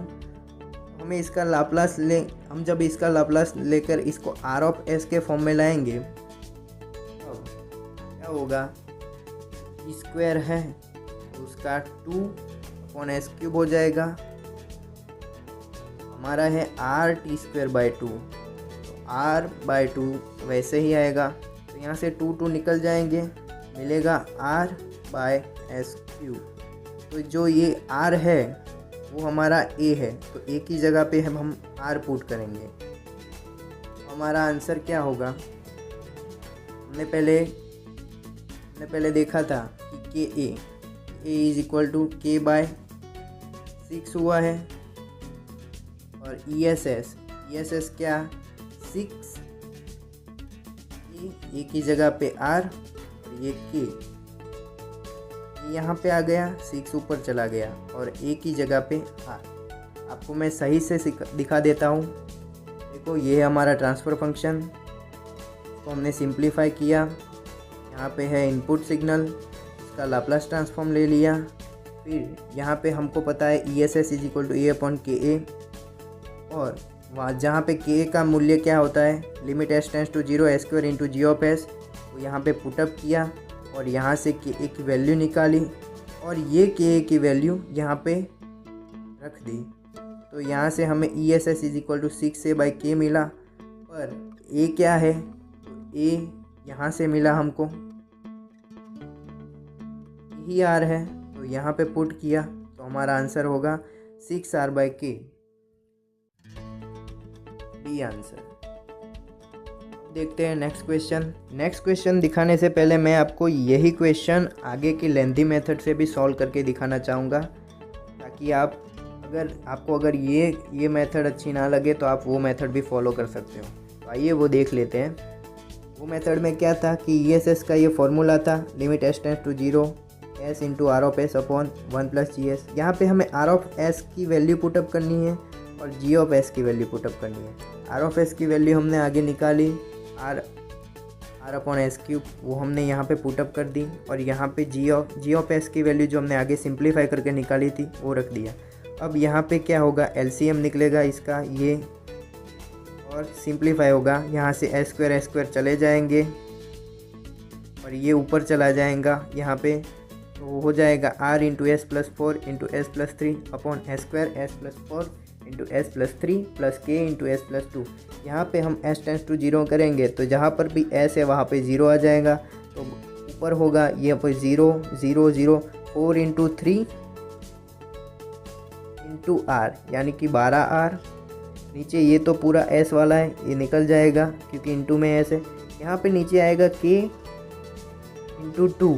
हमें इसका लाप्लास हम जब इसका लाप्लास लेकर इसको आर ऑफ एस के फॉर्म में लाएंगे अब क्या होगा, स्क्वायर है तो उसका 2 अपॉन एस क्यूब हो जाएगा। हमारा है आर टी स्क्वायर बाय 2, तो आर बाय 2 वैसे ही आएगा, तो यहाँ से 2 निकल जाएंगे, मिलेगा आर बाय एस क्यूब। तो जो ये आर है वो हमारा ए है, तो ए की जगह पे हम आर पुट करेंगे। हमारा आंसर क्या होगा, हमने पहले देखा था कि के ए इज इक्वल टू के बाय 6 हुआ है, और ई एस एस क्या 6, ए की जगह पे आर और ये के यहाँ पे आ गया, 6 ऊपर चला गया और ए की जगह पे आर। आपको मैं सही से दिखा देता हूँ। देखो ये है हमारा ट्रांसफ़र फंक्शन, इसको हमने सिंप्लीफाई किया। यहाँ पे है इनपुट सिग्नल, इसका लाप्लास ट्रांसफॉर्म ले लिया। फिर यहाँ पे हमको पता है E S S is equal to A upon के ए, और वहाँ जहाँ पे के ए का मूल्य क्या होता है, limit S tends to 0 S square into G of S, वो यहाँ पे पुटअप किया और यहाँ से के ए की वैल्यू निकाली और ये के ए की वैल्यू यहाँ पे रख दी। तो यहाँ से हमें E S S is equal to 6 A by K मिला, पर ए क्या है, तो ए यहाँ से मिला हमको, यही आर है, तो यहाँ पे पुट किया तो हमारा आंसर होगा 6R बाई के, बी आंसर। देखते हैं नेक्स्ट क्वेश्चन दिखाने से पहले मैं आपको यही क्वेश्चन आगे की लेंथी मेथड से भी सॉल्व करके दिखाना चाहूँगा, ताकि आपको अगर ये मेथड अच्छी ना लगे तो आप वो मेथड भी फॉलो कर सकते हो। तो आइए वो देख लेते हैं। वो मेथड में क्या था कि ई एस एस का ये फॉर्मूला था, limit S tends to 0 S into R of S upon 1 plus G S. यहाँ पर हमें आर ऑफ एस की वैल्यू पुटअप करनी है और जी ऑफ एस की वैल्यू पुटअप करनी है। आर ऑफ एस की वैल्यू हमने आगे निकाली, आर अपॉन एस क्यूब, वो हमने यहाँ पे पुटअप कर दी, और यहाँ पे जी ऑफ एस की वैल्यू जो हमने आगे सिंप्लीफाई करके निकाली थी वो रख दिया। अब यहाँ पे क्या होगा, एलसीएम निकलेगा इसका ये, और सिंप्लीफाई होगा, यहाँ से एस स्क्वायर चले जाएंगे और ये ऊपर चला जाएगा यहाँ पे, तो हो जाएगा R into S plus 4 into S plus 3 upon S square S plus 4 into S plus 3 plus K into S plus 2। यहाँ पे हम एस टेंड्स टू 0 करेंगे तो जहाँ पर भी एस है वहाँ पे 0 आ जाएगा, तो ऊपर होगा ये पर 0 0 0, 4 इंटू 3 इंटू आर, यानी कि 12R। नीचे ये तो पूरा एस वाला है, ये निकल जाएगा क्योंकि इंटू में एस है। यहाँ पे नीचे आएगा के इंटू 2,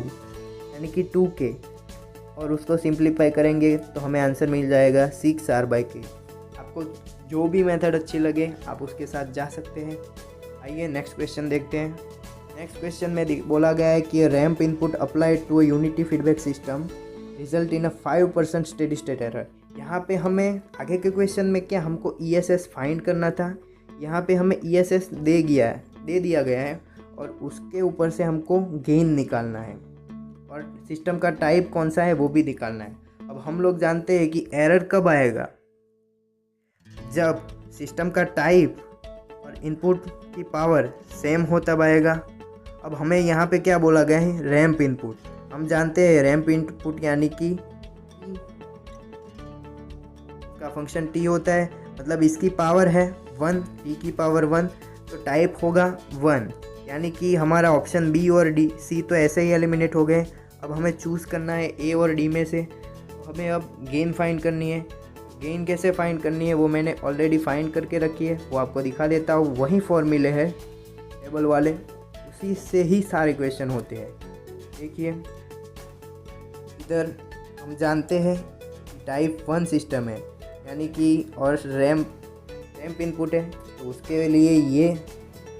यानी कि 2K, और उसको सिंप्लीफाई करेंगे तो हमें आंसर मिल जाएगा 6R/K। आपको जो भी मेथड अच्छी लगे आप उसके साथ जा सकते हैं। आइए नेक्स्ट क्वेश्चन देखते हैं। नेक्स्ट क्वेश्चन में बोला गया है कि ramp input applied to a unity feedback system result in a 5% steady state error. यहाँ पे हमें आगे के क्वेश्चन में क्या हमको ESS फाइंड करना था, यहाँ पे हमें ESS दे दिया गया है और उसके ऊपर से हमको गेन निकालना है और सिस्टम का टाइप कौन सा है वो भी निकालना है। अब हम लोग जानते हैं कि एरर कब आएगा, जब सिस्टम का टाइप और इनपुट की पावर सेम हो तब आएगा। अब हमें यहाँ पे क्या बोला गया है, रैंप इनपुट। हम जानते हैं रैंप इनपुट यानी कि का फंक्शन t होता है, मतलब इसकी पावर है 1, t की पावर 1, तो टाइप होगा 1, यानी कि हमारा ऑप्शन बी और डी, सी तो ऐसे ही एलिमिनेट हो गए। अब हमें चूज़ करना है ए और डी में से। हमें अब गेन फाइंड करनी है। गेन कैसे फाइंड करनी है वो मैंने ऑलरेडी फाइंड करके रखी है, वो आपको दिखा देता हूँ। वही फॉर्मूले है टेबल वाले, उसी से ही सारे क्वेश्चन होते हैं। देखिए इधर हम जानते हैं टाइप 1 सिस्टम है, यानी कि और रैंप इनपुट है, तो उसके लिए ये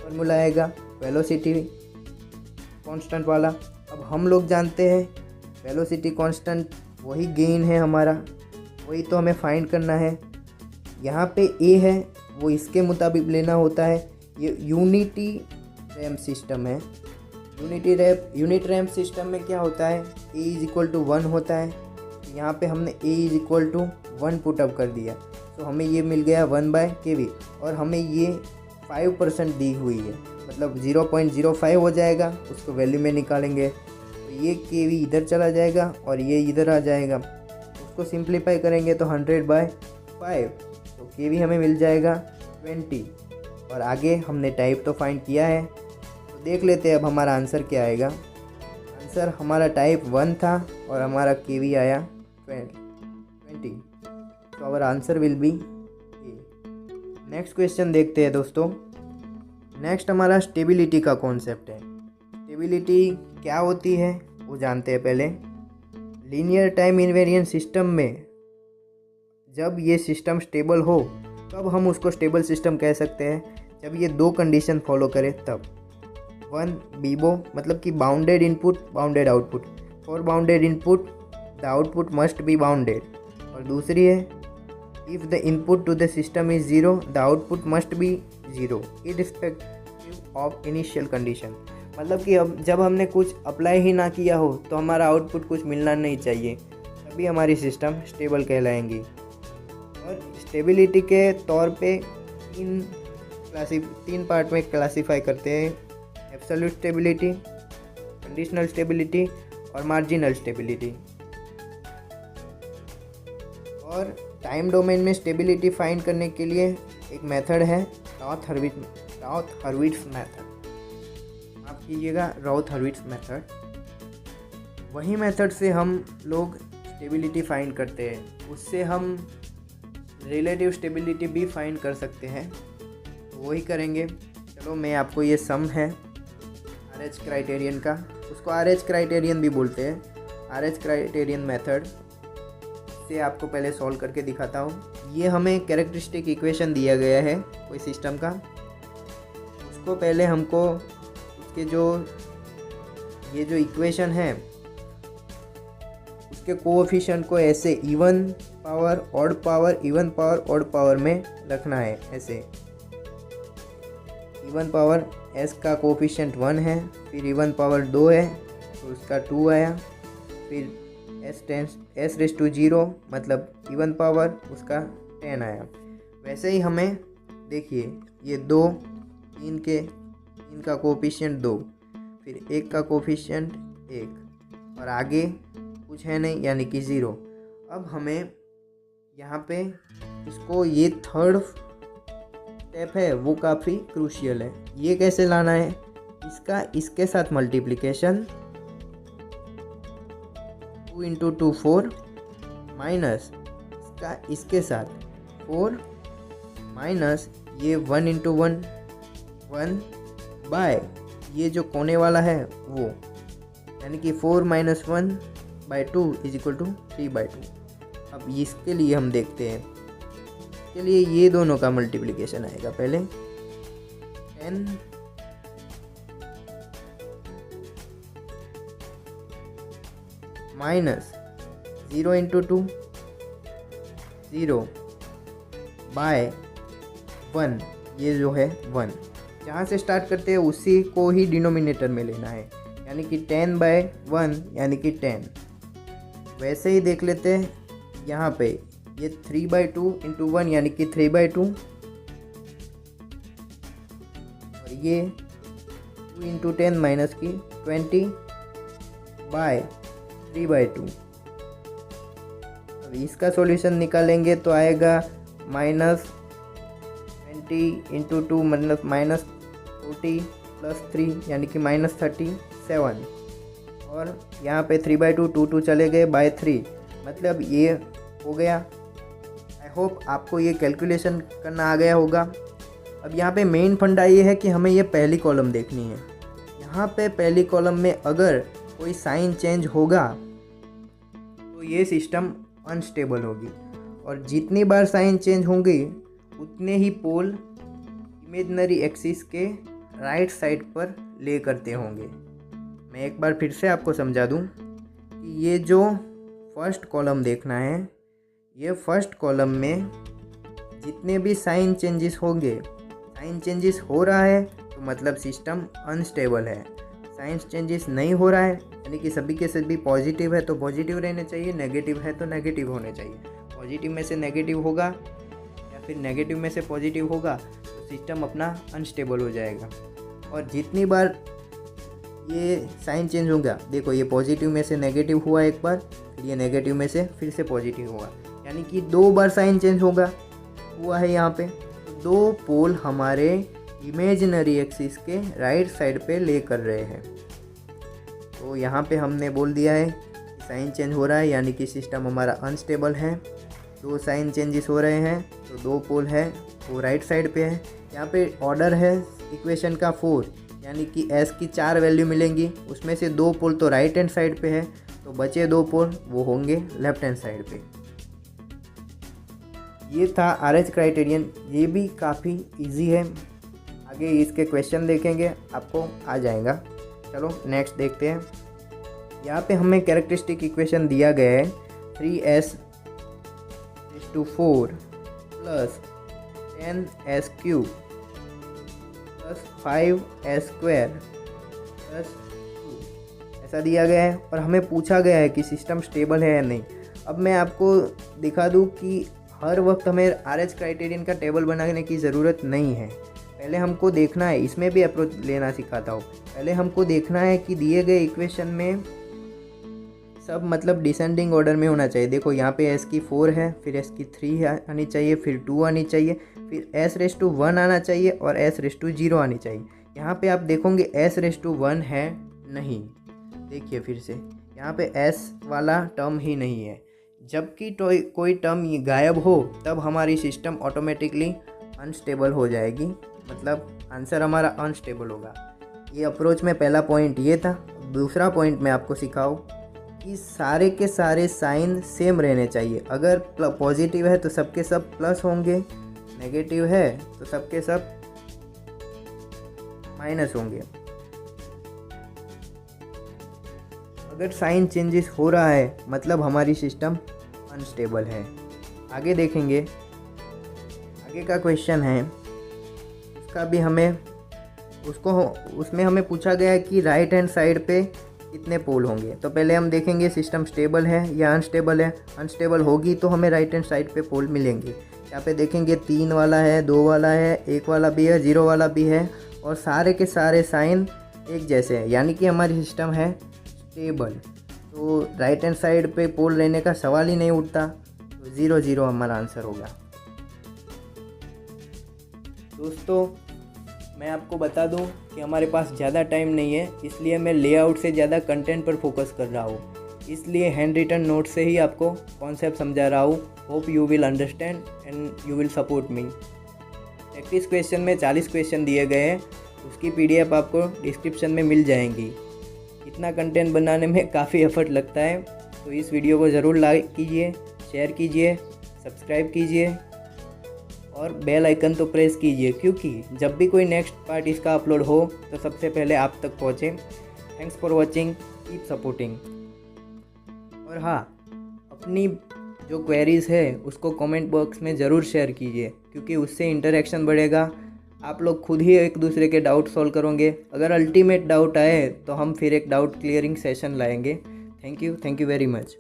फॉर्मूला आएगा वेलोसिटी कांस्टेंट वाला। अब हम लोग जानते हैं वेलोसिटी कांस्टेंट वही गेन है हमारा, वही तो हमें फाइंड करना है। यहाँ पे ए है वो इसके मुताबिक लेना होता है। ये यूनिटी रैंप सिस्टम है। यूनिट रैंप सिस्टम में क्या होता है, ए इज इक्वल टू 1 होता है। यहाँ पे हमने ए इज इक्वल टू 1 पुटअप कर दिया, तो हमें ये मिल गया 1/kV, और हमें ये 5% दी हुई है, मतलब 0.05 हो जाएगा। उसको वैल्यू में निकालेंगे तो ये kV इधर चला जाएगा और ये इधर आ जाएगा। उसको सिंप्लीफाई करेंगे तो 100/5, तो kV हमें मिल जाएगा 20। और आगे हमने टाइप तो फाइंड किया है, तो देख लेते हैं अब हमारा आंसर क्या आएगा। आंसर हमारा टाइप 1 था और हमारा kV आया 20, तो our answer will be A. Next question देखते हैं दोस्तों। नेक्स्ट हमारा स्टेबिलिटी का कॉन्सेप्ट है। स्टेबिलिटी क्या होती है वो जानते हैं पहले। लीनियर टाइम इनवेरिएंट सिस्टम में जब ये सिस्टम स्टेबल हो तब हम उसको स्टेबल सिस्टम कह सकते हैं, जब ये 2 कंडीशन फॉलो करे तब। 1 बीबो, मतलब कि bounded input bounded output. For bounded input the output must be bounded. और दूसरी है if the input to the system is 0 the output must be 0 irrespective of initial condition. मतलब कि अब जब हमने कुछ अप्लाई ही ना किया हो तो हमारा आउटपुट कुछ मिलना नहीं चाहिए, तभी हमारी सिस्टम स्टेबल कहलाएंगी। और स्टेबिलिटी के तौर पे 3 पार्ट में क्लासीफाई करते हैं, एब्सोल्यूट स्टेबिलिटी, कंडीशनल स्टेबिलिटी और मार्जिनल स्टेबिलिटी। और टाइम डोमेन में स्टेबिलिटी फाइंड करने के लिए एक मेथड है राउथ-हर्विट्ज़ मेथड। आप कीजिएगा राउथ-हर्विट्ज़ मेथड। वही मेथड से हम लोग स्टेबिलिटी फाइंड करते हैं, उससे हम रिलेटिव स्टेबिलिटी भी फाइंड कर सकते हैं, वही करेंगे। चलो मैं आपको ये सम है RH क्राइटेरियन का, उसको RH क्राइटेरियन भी बोलते हैं, RH क्राइटेरियन मेथड से आपको पहले सॉल्व करके दिखाता हूँ। ये हमें कैरेक्टरिस्टिक इक्वेशन दिया गया है कोई सिस्टम का, उसको पहले हमको उसके ये जो इक्वेशन है उसके कोएफिशिएंट को ऐसे even power odd power even power odd power में रखना है। ऐसे इवन पावर s का कोएफिशिएंट 1 है, फिर इवन पावर 2 है तो उसका 2 आया, फिर s⁻0 मतलब इवन पावर उसका 10 आया। वैसे ही हमें देखिए ये 2 3 का कोएफिशिएंट 2, फिर 1 का कोएफिशिएंट 1 और आगे कुछ है नहीं यानी कि 0। अब हमें यहाँ पे इसको ये थर्ड स्टेप है वो काफ़ी क्रूशियल है। ये कैसे लाना है, इसका इसके साथ मल्टीप्लिकेशन 2 इंटू 2 4 माइनस इसके साथ 4 माइनस ये 1 इंटू 1 1 बाय ये जो कोने वाला है वो, यानी कि 4 minus 1 by 2 is equal to 3/2। अब इसके लिए हम देखते हैं, इसके लिए ये दोनों का मल्टीप्लिकेशन आएगा। पहले 10 माइनस 0 इंटू 2 0 बाय 1, ये जो है 1, जहाँ से स्टार्ट करते हैं उसी को ही डिनोमिनेटर में लेना है, यानी कि 10/1 यानी कि 10। वैसे ही देख लेते हैं यहाँ पे, ये 3/2 इंटू 1 यानी कि 3/2, और ये 2 इंटू 10 माइनस की 20/3/2। अब इसका सॉल्यूशन निकालेंगे तो आएगा -20 इंटू 2 मतलब -40 प्लस 3 यानी कि -37, और यहाँ पे 3/2 2 चले गए बाय 3, मतलब ये हो गया। आई होप आपको ये कैलकुलेशन करना आ गया होगा। अब यहाँ पे मेन फंडा ये है कि हमें ये पहली कॉलम देखनी है। यहाँ पे पहली कॉलम में अगर कोई साइन चेंज होगा तो ये सिस्टम अनस्टेबल होगी, और जितनी बार साइन चेंज होंगी उतने ही पोल इमेजिनरी एक्सिस के राइट साइड पर ले करते होंगे। मैं एक बार फिर से आपको समझा दूं कि ये जो फर्स्ट कॉलम देखना है, ये फर्स्ट कॉलम में जितने भी साइन चेंजेस होंगे, साइन चेंजेस हो रहा है तो मतलब सिस्टम अनस्टेबल है। साइन चेंजेस नहीं हो रहा है यानी कि सभी के सभी पॉजिटिव है तो पॉजिटिव रहने चाहिए, नेगेटिव है तो नेगेटिव होने चाहिए। पॉजिटिव में से नेगेटिव होगा या फिर नेगेटिव में से पॉजिटिव होगा तो सिस्टम अपना अनस्टेबल हो जाएगा। और जितनी बार ये साइन चेंज होगा, देखो ये पॉजिटिव में से नेगेटिव हुआ एक बार, फिर ये नेगेटिव में से फिर से पॉजिटिव हुआ, यानी कि 2 बार साइन चेंज हुआ है यहाँ पे। 2 पोल हमारे इमेजिनरी एक्सिस के राइट साइड पे ले कर रहे हैं। तो यहाँ पे हमने बोल दिया है कि साइन चेंज हो रहा है यानी कि सिस्टम हमारा अनस्टेबल है। 2 साइन चेंजेस हो रहे हैं तो 2 पोल है वो राइट साइड पे है। यहाँ पे ऑर्डर है इक्वेशन का 4, यानी कि एस की 4 वैल्यू मिलेंगी, उसमें से 2 पोल तो राइट हैंड साइड पे है, तो बचे 2 पोल वो होंगे लेफ्ट हैंड साइड पे। ये था RH क्राइटेरियन, ये भी काफ़ी इजी है। आगे इसके क्वेश्चन देखेंगे आपको आ जाएगा। चलो नेक्स्ट देखते हैं। यहाँ पे हमें कैरेक्टरिस्टिक इक्वेशन दिया गया है 3s⁴ plus 10s³ plus 5s² plus 2 ऐसा दिया गया है, और हमें पूछा गया है कि सिस्टम स्टेबल है या नहीं। अब मैं आपको दिखा दूँ कि हर वक्त हमें RH क्राइटेरियन का टेबल बनाने की ज़रूरत नहीं है। पहले हमको देखना है, इसमें भी अप्रोच लेना सिखाता हूँ, पहले हमको देखना है कि दिए गए इक्वेशन में सब मतलब डिसेंडिंग ऑर्डर में होना चाहिए। देखो यहाँ पे s की 4 है, फिर s की 3 आनी चाहिए, फिर 2 आनी चाहिए, फिर s⁻1 आना चाहिए और s⁻0 आनी चाहिए। यहाँ पे आप देखोगे s⁻1 है नहीं, देखिए फिर से यहाँ पे s वाला टर्म ही नहीं है। जबकि कोई टर्म गायब हो तब हमारी सिस्टम ऑटोमेटिकली अनस्टेबल हो जाएगी, मतलब आंसर हमारा अनस्टेबल होगा। ये अप्रोच में पहला पॉइंट ये था। दूसरा पॉइंट मैं आपको सिखाऊँ कि सारे के सारे साइन सेम रहने चाहिए। अगर पॉजिटिव है तो सबके सब प्लस होंगे, नेगेटिव है तो सबके सब माइनस होंगे। अगर साइन चेंजेस हो रहा है मतलब हमारी सिस्टम अनस्टेबल है। आगे देखेंगे, आगे का क्वेश्चन है उसका भी उसमें हमें पूछा गया है कि राइट हैंड साइड पे कितने पोल होंगे। तो पहले हम देखेंगे सिस्टम स्टेबल है या अनस्टेबल है। अनस्टेबल होगी तो हमें राइट हैंड साइड पे पोल मिलेंगे। यहाँ पे देखेंगे 3 वाला है, 2 वाला है, 1 वाला भी है, 0 वाला भी है, और सारे के सारे साइन एक जैसे हैं, यानी कि हमारी सिस्टम है स्टेबल। तो राइट हैंड साइड पे पोल रहने का सवाल ही नहीं उठता, तो 0 0 हमारा आंसर होगा। दोस्तों मैं आपको बता दूं कि हमारे पास ज़्यादा टाइम नहीं है, इसलिए मैं लेआउट से ज़्यादा कंटेंट पर फोकस कर रहा हूँ। इसलिए हैंड रिटन नोट से ही आपको कॉन्सेप्ट समझा रहा हूँ। Hope you will understand and you will support me. Practice question में 40 क्वेश्चन दिए गए हैं, उसकी PDF आपको डिस्क्रिप्शन में मिल जाएंगी। इतना कंटेंट बनाने में काफ़ी एफर्ट लगता है, तो इस वीडियो को ज़रूर लाइक कीजिए, शेयर कीजिए, सब्सक्राइब कीजिए और बेल आइकन तो प्रेस कीजिए, क्योंकि जब भी कोई नेक्स्ट पार्ट इसका अपलोड हो तो सबसे पहले आप तक पहुँचे। Thanks for watching, keep supporting. और हाँ, अपनी जो क्वेरीज़ है उसको कमेंट बॉक्स में ज़रूर शेयर कीजिए, क्योंकि उससे इंटरेक्शन बढ़ेगा। आप लोग खुद ही एक दूसरे के डाउट सॉल्व करोगे। अगर अल्टीमेट डाउट आए तो हम फिर एक डाउट क्लियरिंग सेशन लाएंगे। Thank you very much.